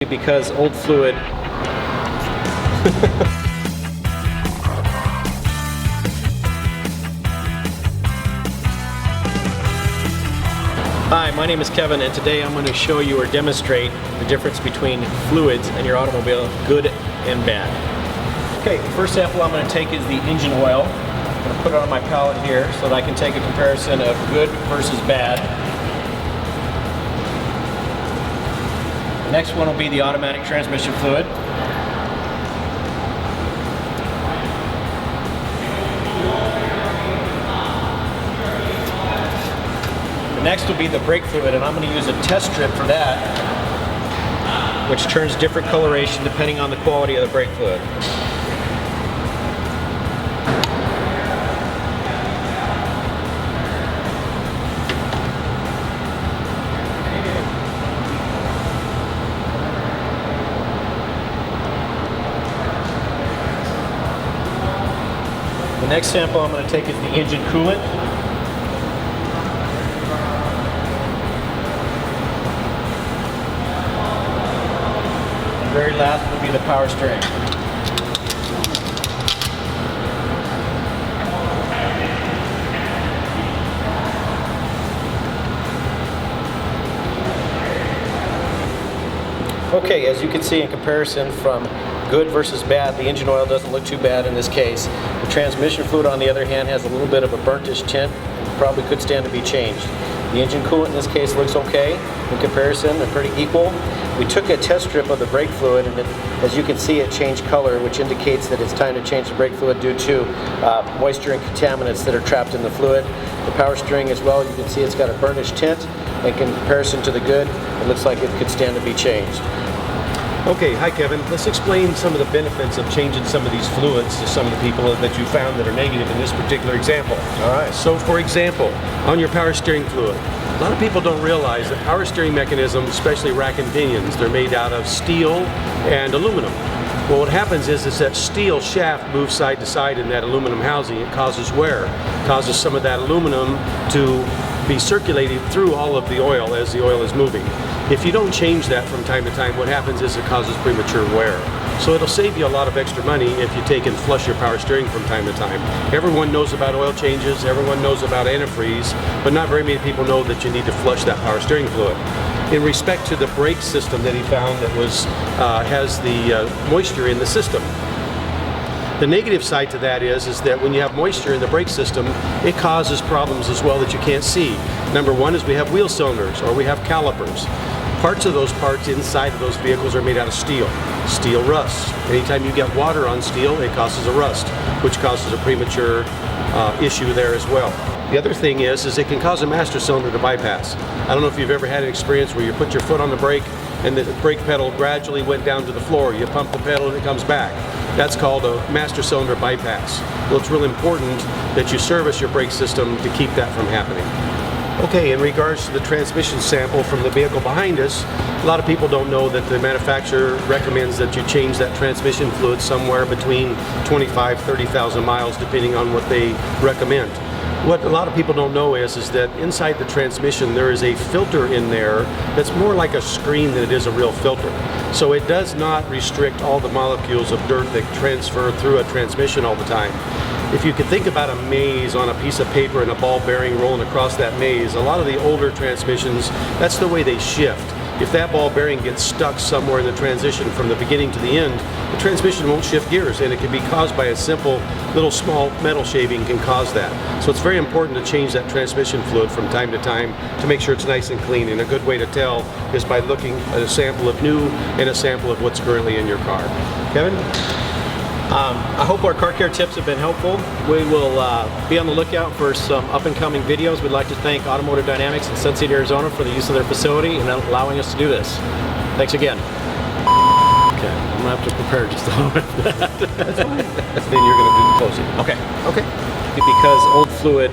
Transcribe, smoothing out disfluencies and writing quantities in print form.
Because old fluid. Hi, my name is Kevin, and today I'm going to show you or demonstrate the difference between fluids in your automobile, good and bad. Okay, the first sample I'm going to take is the engine oil. I'm going to put it on my palette here so that I can take a comparison of good versus bad. The next one will be the automatic transmission fluid. The next will be the brake fluid, and I'm going to use a test strip for that, which turns different coloration depending on the quality of the brake fluid. The next sample I'm going to take is the engine coolant. The very last will be the power steering. Okay, as you can see in comparison from good versus bad, the engine oil doesn't look too bad in this case. The transmission fluid, on the other hand, has a little bit of a burnt-ish tint and probably could stand to be changed. The engine coolant in this case looks okay. In comparison, they're pretty equal. We took a test strip of the brake fluid, and as you can see, it changed color, which indicates that it's time to change the brake fluid due to moisture and contaminants that are trapped in the fluid. The power steering as well, you can see it's got a burnished tint. In comparison to the good, it looks like it could stand to be changed. Okay, hi Kevin. Let's explain some of the benefits of changing some of these fluids to some of the people that you found that are negative in this particular example. All right. So for example, on your power steering fluid, a lot of people don't realize that power steering mechanisms, especially rack and pinions, they're made out of steel and aluminum. Well, what happens is that steel shaft moves side to side in that aluminum housing. It causes wear. It causes some of that aluminum to be circulated through all of the oil as the oil is moving. If you don't change that from time to time, what happens is it causes premature wear. So it'll save you a lot of extra money if you take and flush your power steering from time to time. Everyone knows about oil changes, everyone knows about antifreeze, but not very many people know that you need to flush that power steering fluid. In respect to the brake system that he found that has the moisture in the system, the negative side to that is that when you have moisture in the brake system, it causes problems as well that you can't see. Number one is we have wheel cylinders or we have calipers. Parts of those parts inside of those vehicles are made out of steel. Steel rusts. Anytime you get water on steel, it causes a rust, which causes a premature issue there as well. The other thing is it can cause a master cylinder to bypass. I don't know if you've ever had an experience where you put your foot on the brake and the brake pedal gradually went down to the floor. You pump the pedal and it comes back. That's called a master cylinder bypass. Well, it's really important that you service your brake system to keep that from happening. Okay, in regards to the transmission sample from the vehicle behind us, a lot of people don't know that the manufacturer recommends that you change that transmission fluid somewhere between 25,000–30,000 miles, depending on what they recommend. What a lot of people don't know is that inside the transmission there is a filter in there that's more like a screen than it is a real filter. So it does not restrict all the molecules of dirt that transfer through a transmission all the time. If you could think about a maze on a piece of paper and a ball bearing rolling across that maze, a lot of the older transmissions, that's the way they shift. If that ball bearing gets stuck somewhere in the transition from the beginning to the end, the transmission won't shift gears, and it can be caused by a simple little small metal shaving can cause that. So it's very important to change that transmission fluid from time to time to make sure it's nice and clean, and a good way to tell is by looking at a sample of new and a sample of what's currently in your car. Kevin? I hope our car care tips have been helpful. We will be on the lookout for some up-and-coming videos. We'd like to thank Automotive Dynamics in Sun City, Arizona for the use of their facility and allowing us to do this. Thanks again. Okay, I'm going to have to prepare just a little bit for that. That's fine. Then you're going to do the closing. Okay. Okay. Because old fluid